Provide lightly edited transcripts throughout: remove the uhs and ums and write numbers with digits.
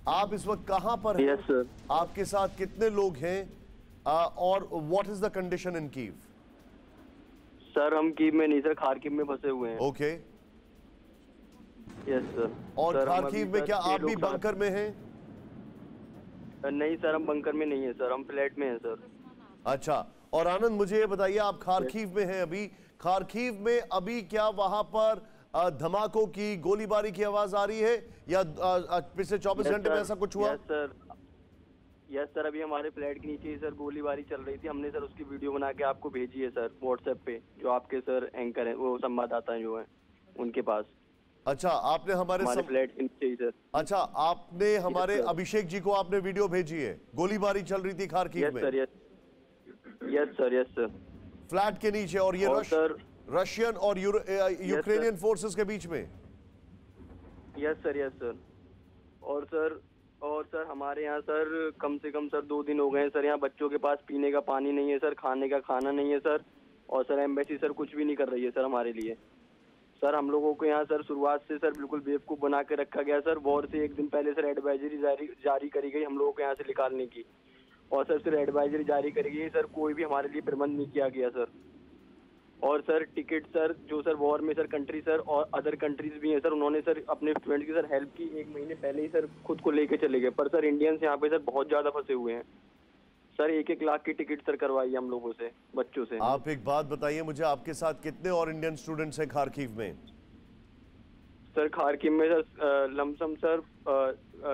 आप इस वक्त कहां पर हैं? Yes sir. आपके साथ कितने लोग हैं और what is the condition in Kyiv? Sir हम कीव में नहीं सर, खारकीव में फंसे हुए हैं। ओके। Yes sir. और सर, हम खारकीव अभी में सर क्या 6 आप भी लोग साथ- बंकर में हैं? नहीं सर, हम बंकर में नहीं है सर, हम फ्लैट में हैं सर। अच्छा। और आनंद मुझे ये बताइए, आप खारकीव में हैं अभी, खारकीव में अभी क्या वहां पर धमाकों की, गोलीबारी की आवाज आ रही है या पिछले 24 घंटे में ऐसा कुछ हुआ? Yes sir. यस सर, अभी हमारे फ्लैट के नीचे ही सर गोलीबारी चल रही थी। हमने सर उसकी वीडियो बना के आपको भेजी है सर व्हाट्सएप पे, जो आपके सर एंकर हैं, वो संवाददाता हैं जो हैं उनके पास। अच्छा, आपने हमारे फ्लैट के नीचे ही सर। अच्छा, आपने हमारे अभिषेक जी को आपने वीडियो भेजी है? गोलीबारी चल रही थी खारकीव में? Yes sir. Yes sir. Yes sir. Flat के नीचे, और ये सर रशियन और यूक्रेनियन फोर्सेस के बीच में? Yes sir. Yes sir. और सर हमारे यहाँ सर कम से कम सर 2 दिन हो गए हैं सर, यहाँ बच्चों के पास पीने का पानी नहीं है सर, खाने का खाना नहीं है सर। और सर एम्बेसी सर कुछ भी नहीं कर रही है सर हमारे लिए। सर हम लोगों को यहाँ सर शुरुआत से सर बिल्कुल बेवकूफ़ बना के रखा गया सर। वॉर से 1 दिन पहले सर एडवाइजरी जारी करी गई हम लोगों को यहाँ से निकालने की, और सर सिर्फ एडवाइजरी जारी करी गई सर, कोई भी हमारे लिए प्रबंध नहीं किया गया सर। और सर टिकट सर जो सर वॉर में सर कंट्री सर और अदर कंट्रीज भी हैं सर, उन्होंने सर अपने स्टूडेंट की सर हेल्प की 1 महीने पहले ही सर खुद को लेके चले गए। पर सर इंडियंस यहाँ पे सर बहुत ज़्यादा फंसे हुए हैं सर। 1-1 लाख की टिकट सर करवाई हम लोगों से, बच्चों से। आप एक बात बताइए मुझे, आपके साथ कितने और इंडियन स्टूडेंट्स हैं खारकीव में? सर खारकीव में सर लमसम सर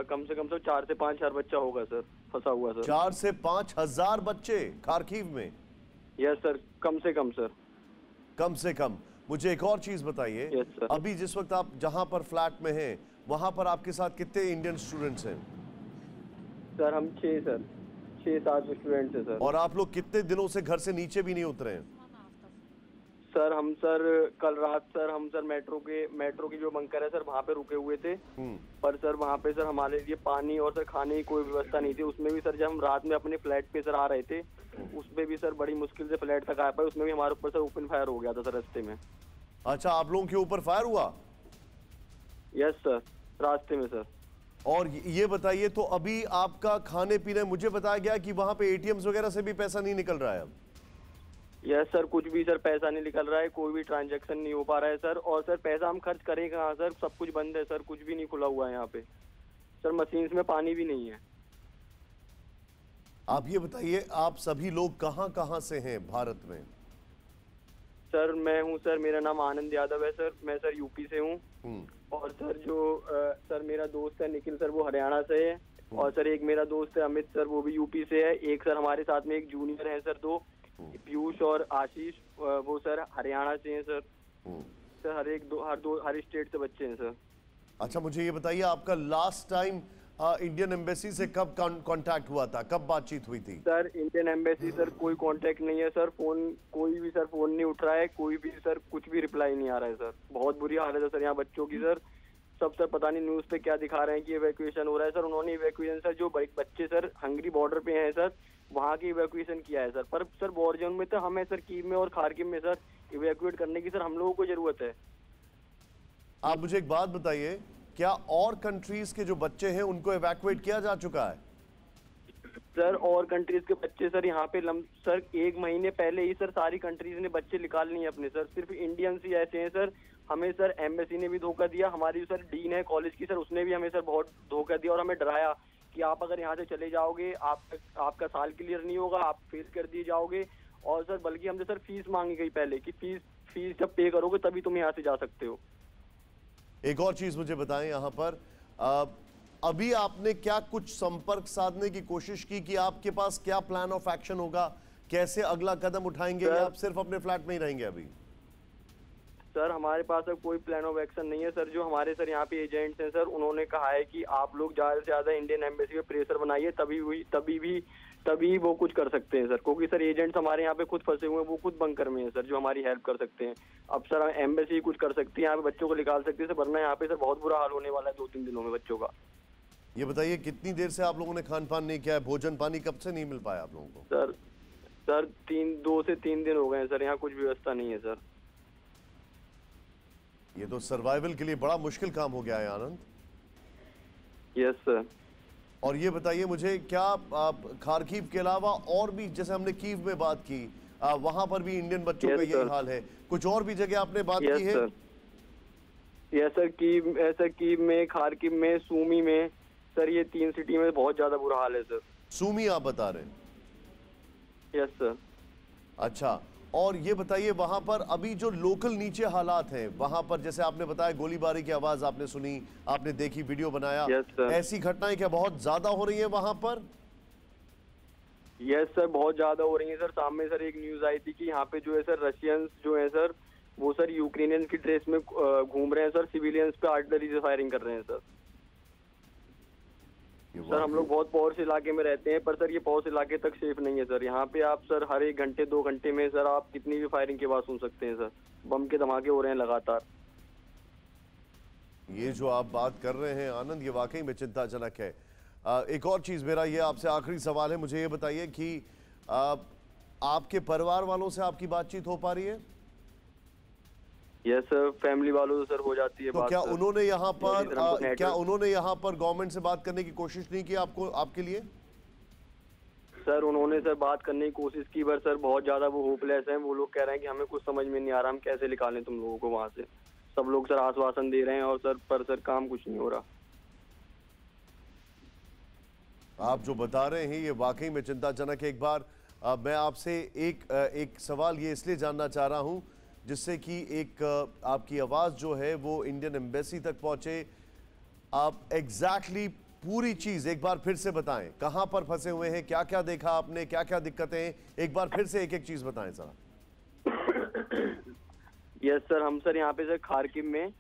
कम से कम सर 4 से 5 हजार बच्चा होगा सर फंसा हुआ सर। 4 से 5 हजार बच्चे खारकीव में? यस सर, कम से कम सर। कम से कम। मुझे एक और चीज बताइए, यस सर। अभी जिस वक्त आप जहां पर फ्लैट में हैं, वहां पर आपके साथ कितने इंडियन स्टूडेंट्स हैं? सर हम 6-7 स्टूडेंट्स हैं सर। और आप लोग कितने दिनों से घर से नीचे भी नहीं उतरे हैं? सर हम सर कल रात सर हम सर मेट्रो की जो बंकर है सर वहाँ पे रुके हुए थे। पर सर वहाँ पे सर हमारे लिए पानी और सर खाने की कोई व्यवस्था नहीं थी। उसमें भी सर जब हम रात में अपने फ्लैट पे सर आ रहे थे, उसमें भी सर बड़ी मुश्किल से फ्लैट तक आ पाए। उसमें भी हमारे ऊपर सर ओपन फायर हो गया था सर रास्ते में। अच्छा, आप लोगों के ऊपर फायर हुआ? यस सर, रास्ते में सर। और ये बताइए, तो अभी आपका खाने पीने, मुझे बताया गया कि वहां पे एटीएम्स वगैरह से भी पैसा नहीं निकल रहा है अब? यस सर, कुछ भी सर पैसा नहीं निकल रहा है, कोई भी ट्रांजैक्शन नहीं हो पा रहा है सर। और सर पैसा हम खर्च करें कहाँ सर, सब कुछ बंद है सर, कुछ भी नहीं खुला हुआ है यहाँ पे सर। मशीन्स में पानी भी नहीं है। आप ये बताइए, आप सभी लोग कहाँ कहाँ से हैं भारत में? सर मैं हूँ सर, मेरा नाम आनंद यादव है सर, मैं सर यूपी से हूँ। और सर जो सर मेरा दोस्त है निखिल सर, वो हरियाणा से है। और सर एक मेरा दोस्त है अमित सर, वो भी यूपी से है। एक सर हमारे साथ में एक जूनियर है सर, 2 पीयूष और आशीष, वो सर हरियाणा से हैं सर। सर हर स्टेट से बच्चे हैं सर। अच्छा, मुझे ये बताइए, आपका लास्ट टाइम इंडियन एम्बेसी से कब कांटेक्ट हुआ था, कब बातचीत हुई थी? सर इंडियन एम्बेसी सर कोई कांटेक्ट नहीं है सर, कोई भी सर फोन नहीं उठ रहा है, कोई भी सर कुछ भी रिप्लाई नहीं आ रहा है सर। बहुत बुरी हालत है सर यहाँ बच्चों की सर। सब सर पता नहीं न्यूज़ पे क्या दिखा रहे हैं कि इवैक्यूएशन हो रहा है सर। उन्होंने इवैक्यूएशन सर जो बच्चे सर हंगरी बॉर्डर पे हैं सर, वहाँ की इवैक्यूएशन किया है सर। पर सर वॉर जोन में तो हमें सर कीव में और खारकीव में सर इवैक्यूएट करने की सर हम लोगों को जरूरत है। आप मुझे एक बात बताइए, क्या और कंट्रीज के जो बच्चे हैं उनको इवैक्यूएट किया जा चुका है? सर और कंट्रीज के बच्चे सर यहाँ पे सर 1 महीने पहले ही सर सारी कंट्रीज ने बच्चे निकाल लिए अपने सर। सिर्फ इंडियंस ही ऐसे हैं सर। हमें सर एम्बेसी ने भी धोखा दिया, हमारी सर डीन है कॉलेज की सर, उसने भी हमें सर बहुत धोखा दिया और हमें डराया कि आप अगर यहाँ से चले जाओगे आपका साल क्लियर नहीं होगा, आप फेल कर दिए जाओगे। और सर बल्कि हमसे सर फीस मांगी गई पहले कि फीस जब पे करोगे तभी तुम यहाँ से जा सकते हो। एक और चीज मुझे बताएं, यहाँ पर अभी आपने क्या कुछ संपर्क साधने की कोशिश की कि आपके पास क्या प्लान ऑफ एक्शन होगा, कैसे अगला कदम उठाएंगे, या आप सिर्फ अपने फ्लैट में ही रहेंगे अभी? सर हमारे पास अब कोई प्लान ऑफ एक्शन नहीं है सर। जो हमारे सर यहाँ पे एजेंट्स हैं सर, उन्होंने कहा है कि आप लोग ज़्यादा से ज़्यादा इंडियन एम्बेसी पे प्रेशर बनाइए, तभी वो कुछ कर सकते हैं सर। क्योंकि सर एजेंट्स हमारे यहाँ पे खुद फंसे हुए हैं, वो खुद बंकर में हैं सर, जो हमारी हेल्प कर सकते हैं। अब सर एम्बेसी कुछ कर सकती है यहाँ पे, बच्चों को निकाल सकती है सर, वरना यहाँ पे सर बहुत बुरा हाल होने वाला है 2-3 दिनों में बच्चों का। ये बताइए, कितनी देर से आप लोगों ने खान पान नहीं किया है? भोजन पानी कब से नहीं मिल पाया आप लोगों को? सर 2 से 3 दिन हो गए हैं सर, यहाँ कुछ व्यवस्था नहीं है सर। ये तो सर्वाइवल के लिए बड़ा मुश्किल काम हो गया है आनंद। Yes sir. और ये बताइए मुझे, क्या खार्किव के अलावा और भी, जैसे हमने कीव में बात की, वहां पर भी इंडियन बच्चों का यही हाल है, कुछ और भी जगह आपने बात की है? यस सर, कीव में, खार्किव में, सूमी में सर, ये 3 सिटी में बहुत ज्यादा बुरा हाल है सर। सूमी आप बता रहे हैं? Yes sir. अच्छा, और ये बताइए वहां पर अभी जो लोकल नीचे हालात हैं, वहां पर जैसे आपने बताया गोलीबारी की आवाज आपने सुनी, आपने देखी, वीडियो बनाया, ऐसी घटनाएं क्या बहुत ज्यादा हो रही है वहां पर? यस सर, बहुत ज्यादा हो रही है सर। सामने सर एक न्यूज आई थी कि यहाँ पे जो है सर रशियंस जो है सर, वो सर यूक्रेनियंस की ड्रेस में घूम रहे हैं सर, सिविलियंस पे आर्टिलरी से फायरिंग कर रहे हैं सर। सर हम लोग बहुत पॉश इलाके में रहते हैं, पर सर ये पॉश इलाके तक सेफ नहीं है सर। यहाँ पे आप सर हर 1 घंटे 2 घंटे में सर आप कितनी भी फायरिंग की आवाज सुन सकते हैं सर। बम के धमाके हो रहे हैं लगातार। ये जो आप बात कर रहे हैं आनंद, ये वाकई में चिंताजनक है। एक और चीज, मेरा ये आपसे आखिरी सवाल है, मुझे ये बताइए कि आपके परिवार वालों से आपकी बातचीत हो पा रही है? यस सर, फैमिली वालों से सर हो जाती है तो बात। क्या उन्होंने यहाँ पर गवर्नमेंट से बात करने की कोशिश नहीं की आपके लिए? सर उन्होंने सर बात करने की कोशिश की, पर सर बहुत ज्यादा वो होपलेस हैं। वो लोग कह रहे हैं कि हमें कुछ समझ में नहीं आ रहा, हम कैसे निकालें तुम लोगों को वहां से। सब लोग सर आश्वासन दे रहे हैं और सर काम कुछ नहीं हो रहा। आप जो बता रहे हैं ये वाकई में चिंताजनक है। एक बार मैं आपसे एक सवाल ये इसलिए जानना चाह रहा हूं जिससे कि एक आपकी आवाज़ जो है वो इंडियन एम्बेसी तक पहुंचे। आप एग्जैक्टली पूरी चीज़ एक बार फिर से बताएं, कहां पर फंसे हुए हैं, क्या क्या देखा आपने, क्या क्या दिक्कतें हैं, एक बार फिर से एक एक चीज़ बताएं जरा। यस सर, हम सर यहाँ पे सर खार्किव में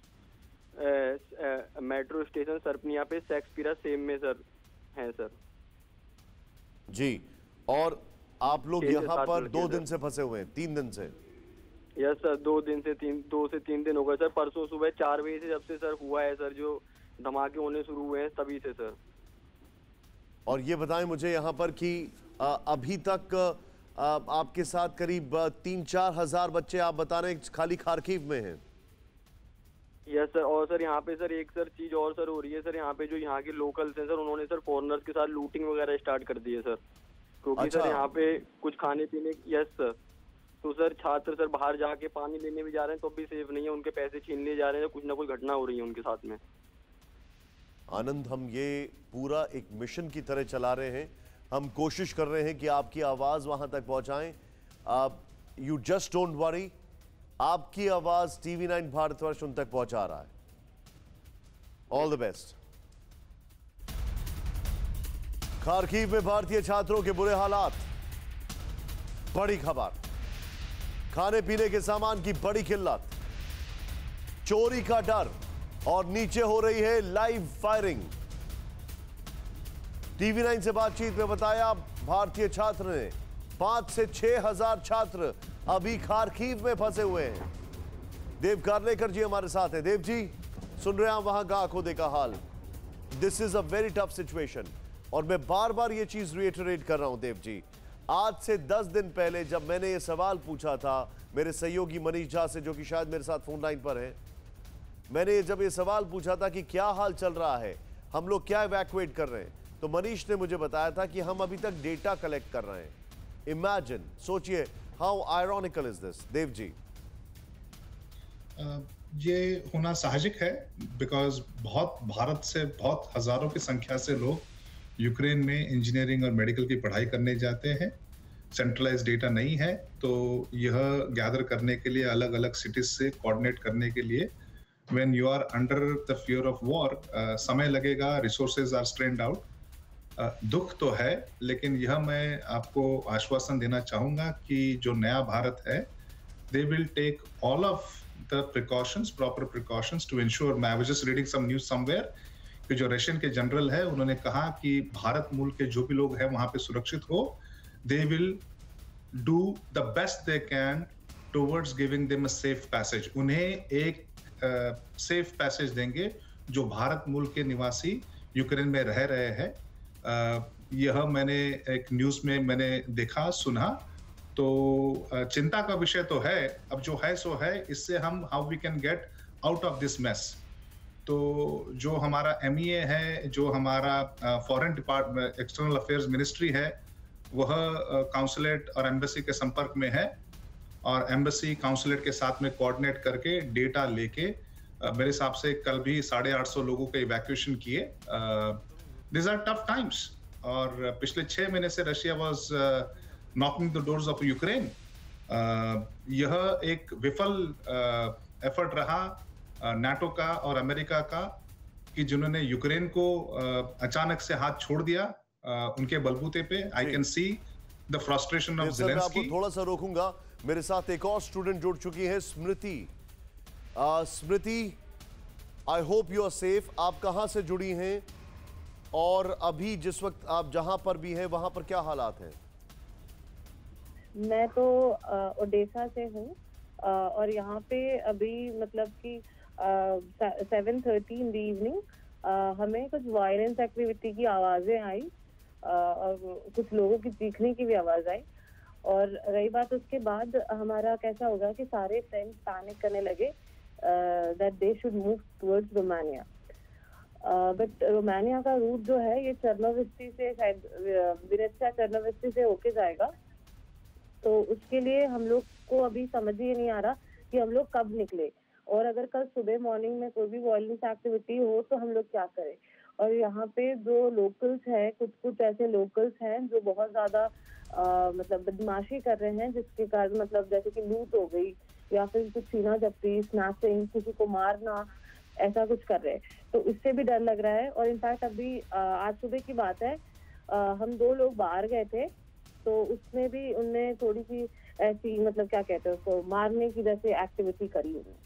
मेट्रो स्टेशन सरपनिया पे शेक्सपियर सेम में सर हैं सर जी। और आप लोग यहाँ पर 2 दिन से फंसे हुए हैं? 3 दिन से? यस सर, 2 से 3 दिन हो गए सर। परसों सुबह 4 बजे से जब से सर हुआ है सर, जो धमाके होने शुरू हुए हैं तभी से सर। और ये बताएं मुझे यहाँ पर कि अभी तक आपके साथ करीब 3-4 हजार बच्चे आप बता रहे हैं खाली खार्किव में हैं? Yes sir. और सर यहाँ पे सर एक सर चीज और सर हो रही है सर, यहाँ पे जो यहाँ के लोकल्स हैं सर, उन्होंने सर फॉरेनर्स के साथ लूटिंग वगैरह स्टार्ट कर दी है सर, क्योंकि सर यहाँ पे कुछ खाने पीने। Yes sir. तो सर छात्र सर बाहर जाके पानी लेने भी जा रहे हैं तो भी सेफ नहीं है, उनके पैसे छीन लिए जा रहे हैं, कुछ ना कुछ घटना हो रही है उनके साथ में। आनंद, हम ये पूरा एक मिशन की तरह चला रहे हैं, हम कोशिश कर रहे हैं कि आपकी आवाज वहां तक पहुंचाएं। यू जस्ट डोंट वरी, आपकी आवाज TV9 भारतवर्ष उन तक पहुंचा रहा है। All the best. खार्किव में भारतीय छात्रों के बुरे हालात। बड़ी खबर, खाने पीने के सामान की बड़ी किल्लत, चोरी का डर और नीचे हो रही है लाइव फायरिंग। TV9 से बातचीत में बताया भारतीय छात्र ने 5 से 6 हजार छात्र अभी खार्किव में फंसे हुए हैं। देव कारलेकर जी हमारे साथ हैं। देव जी, सुन रहे हैं वहां का आंखों देखा हाल। This is a very tough situation और मैं बार बार ये चीज रिएटरेट कर रहा हूं देव जी। आज से 10 दिन पहले जब मैंने ये सवाल पूछा था मेरे सहयोगी मनीष झा से, जो कि शायद मेरे साथ फोन लाइन पर है, मैंने जब ये सवाल पूछा था कि क्या हाल चल रहा है, हम लोग क्या इवैक्यूएट कर रहे हैं, तो मनीष ने मुझे बताया था कि हम अभी तक डेटा कलेक्ट कर रहे हैं। इमेजिन, सोचिए, how ironical is this. Dev ji, ये होना साहजिक है बिकॉज भारत से बहुत हजारों की संख्या से लोग यूक्रेन में इंजीनियरिंग और मेडिकल की पढ़ाई करने जाते हैं। सेंट्रलाइज डेटा नहीं है, तो यह गैदर करने के लिए अलग अलग सिटीज से कोऑर्डिनेट करने के लिए when you are under the fear of war, समय लगेगा, resources are strained out. दुख तो है, लेकिन यह मैं आपको आश्वासन देना चाहूंगा कि जो नया भारत है, they will take all of the precautions, proper precautions to ensure. मैं I was just reading some news somewhere कि जो रशियन के जनरल है उन्होंने कहा कि भारत मूल के जो भी लोग हैं वहां पे सुरक्षित हो। They will do the best they can towards giving them a safe passage. उन्हें एक सेफ पैसेज देंगे जो भारत मूल के निवासी यूक्रेन में रह रहे हैं। यह मैंने एक न्यूज में मैंने देखा सुना, तो चिंता का विषय तो है। अब जो है सो है, इससे हम how we can get out of this mess. तो जो हमारा MEA है, जो हमारा foreign department external affairs ministry है, वह काउंसलेट और एम्बेसी के संपर्क में है और एम्बेसी काउंसलेट के साथ में कोऑर्डिनेट करके डेटा लेके मेरे हिसाब से कल भी 850 लोगों के इवैक्यूएशन किए। दिस आर टफ टाइम्स और पिछले 6 महीने से Russia was knocking the doors of Ukraine. यह एक विफल एफर्ट रहा नाटो का और अमेरिका का कि जिन्होंने यूक्रेन को अचानक से हाथ छोड़ दिया उनके बलबूते पे। I can see the frustration of Zelensky. आपको थोड़ा सा रोकूंगा, मेरे साथ एक और स्टूडेंट जुड़ चुकी है, Smriti. Smriti, I hope you are safe. आप कहां से जुड़ी हैं और अभी जिस वक्त आप जहां पर भी हैं वहां पर क्या हालात हैं? मैं तो ओडेसा से हूँ और यहाँ पे अभी मतलब कि 7:30 इन द इवनिंग हमें कुछ वायलेंस एक्टिविटी की आवाजें आई और कुछ लोगों की चीखने की भी आवाज आई। और रही बात उसके बाद हमारा कैसा होगा कि सारे फ्रेंड्स पैनिक करने लगे that they should move towards Romania. But Romania का रूट जो है ये चर्नोविस्ती से, शायद विनेत्सिया चर्नोविस्ती से होके जाएगा। तो उसके लिए हम लोग को अभी समझ ही नहीं आ रहा कि हम लोग कब निकले और अगर कल सुबह मॉर्निंग में कोई भी वायलेंस एक्टिविटी हो तो हम लोग क्या करें। और यहाँ पे जो लोकल्स हैं, कुछ ऐसे लोकल्स हैं जो बहुत ज्यादा मतलब बदमाशी कर रहे हैं, जिसके कारण मतलब जैसे कि लूट हो गई या फिर कुछ सीना जब्ती, स्नैचिंग, किसी को मारना, ऐसा कुछ कर रहे हैं। तो इससे भी डर लग रहा है। और इनफैक्ट अभी आज सुबह की बात है, हम 2 लोग बाहर गए थे तो उसमें भी उनने थोड़ी सी ऐसी मतलब क्या कहते हैं उसको, मारने की जैसे एक्टिविटी करी उन्होंने।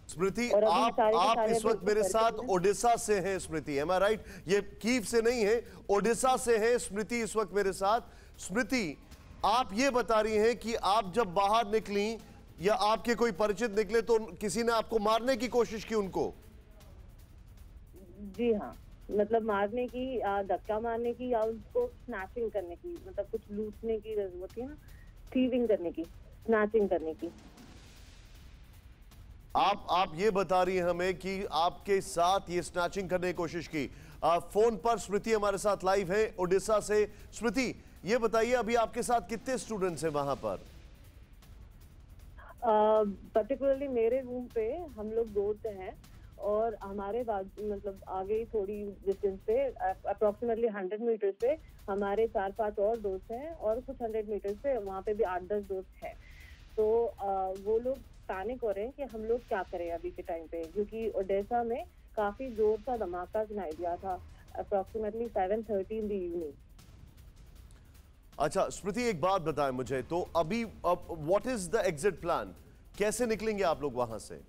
स्मृति, आप इस वक्त मेरे साथ ओडिशा से हैं स्मृति, एम आई राइट? ये कीव से नहीं है, ओडिशा से है स्मृति इस वक्त मेरे साथ। स्मृति, आप ये बता रही हैं कि आप जब बाहर निकली या आपके कोई परिचित निकले तो किसी ने आपको मारने की कोशिश की उनको? जी हाँ, मतलब मारने की, धक्का मारने की या उनको स्नैचिंग करने की, मतलब कुछ लूटने की जरूरत है ना, थीविंग करने की, स्नैचिंग करने की। आप ये बता रही हैं हमें कि आपके साथ ये स्नैचिंग करने की कोशिश की। फोन पर स्मृति हमारे साथ लाइव है ओडिशा से। स्मृति, ये बताइए अभी आपके साथ कितने स्टूडेंट्स हैं वहां पर? पर्टिकुलरली मेरे रूम पे हम लोग 2 हैं और हमारे बाद मतलब आगे ही थोड़ी डिस्टेंस पे अप्रोक्सीमेटली 100 मीटर्स पे हमारे 4-5 और दोस्त हैं और कुछ 100 मीटर्स पे वहाँ पे भी 8-10 दोस्त हैं। तो वो लोग पैनिक हो रहे हैं कि हम लोग क्या करें अभी के टाइम पे, क्योंकि ओडेसा में काफी जोर सा धमाका सुनाई दिया था अप्रोक्सीमेटली 7:30 इन द इवनिंग। अच्छा स्मृति, एक बात बताएं मुझे, तो अभी what is the exit plan? कैसे निकलेंगे आप लोग वहां से?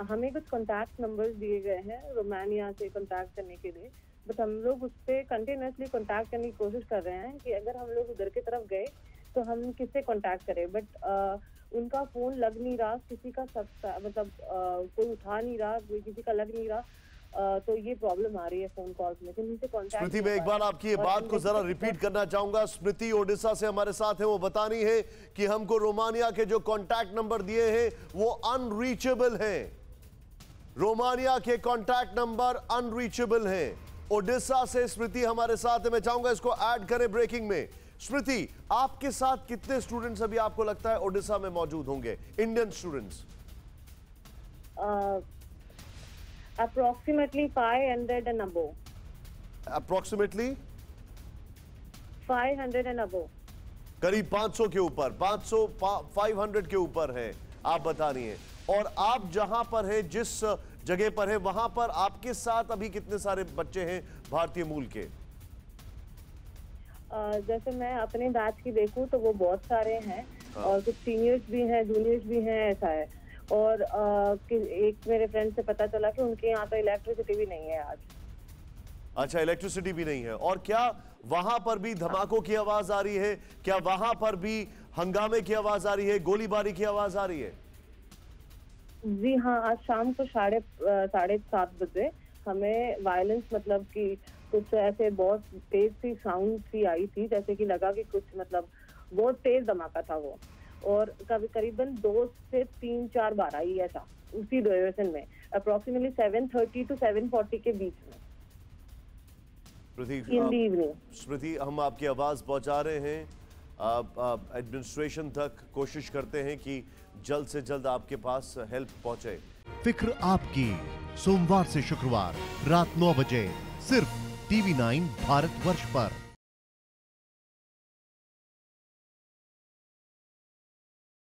हमें कुछ कॉन्टैक्ट नंबर्स दिए गए हैं रोमानिया से कॉन्टैक्ट करने के लिए, बट हम लोग उस पर कंटिन्यूसली कॉन्टैक्ट करने की कोशिश कर रहे हैं कि अगर हम लोग उधर की तरफ गए तो हम किससे कॉन्टैक्ट करें। बट उनका फोन लग नहीं रहा, किसी का मतलब कोई उठा नहीं रहा, किसी का लग नहीं रहा। तो ये प्रॉब्लम आ रही है फोन कॉल्स में, किसी से कॉन्टैक्ट। स्मृति, मैं एक बार आपकी ये बात को जरा रिपीट करना चाहूंगा। स्मृति ओडिशा से हमारे साथ है, वो बता रही है कि हमको रोमानिया के जो कॉन्टैक्ट नंबर दिए हैं वो अनरीचेबल हैं। रोमानिया के कॉन्टैक्ट नंबर अनरीचेबल हैं। ओडिशा से स्मृति हमारे साथ है, मैं चाहूंगा इसको ऐड करें ब्रेकिंग में। स्मृति, आपके साथ कितने स्टूडेंट्स अभी आपको लगता है ओडिशा में मौजूद होंगे, Indian students? Approximately 500 and above. Approximately 500 and above. करीब 500 के ऊपर, 500 के ऊपर है आप बता रही हैं। और आप जहां पर है, जिस जगह पर है, वहां पर आपके साथ अभी कितने सारे बच्चे हैं भारतीय मूल के? जैसे मैं अपने बैच की देखूं तो वो बहुत सारे हैं और कुछ सीनियर्स भी हैं, जूनियर्स भी हैं, ऐसा है। और एक मेरे फ्रेंड से पता चला कि उनके यहाँ तो इलेक्ट्रिसिटी भी नहीं है आज। अच्छा, इलेक्ट्रिसिटी भी नहीं है। और क्या वहां पर भी धमाकों की आवाज आ रही है? क्या वहां पर भी हंगामे की आवाज आ रही है, गोलीबारी की आवाज आ रही है? जी हाँ, आज शाम को 7:30 बजे हमें वायलेंस मतलब कि कुछ ऐसे बहुत तेज सी साउंड सी आई थी, जैसे कि लगा कि कुछ मतलब बहुत तेज धमाका था वो। और करीबन 2 से 3-4 बार आई ऐसा उसी ड्यूरेशन में। अप्रोक्सीमेटली 7:30 to 7:40 के बीच में इन द इवनिंग। स्मृति, हम आपकी आवाज पहुंचा रहे हैं एडमिनिस्ट्रेशन तक, कोशिश करते हैं कि जल्द से जल्द आपके पास हेल्प पहुंचे। फिक्र आपकी, सोमवार से शुक्रवार रात 9 बजे सिर्फ TV9 भारतवर्ष पर।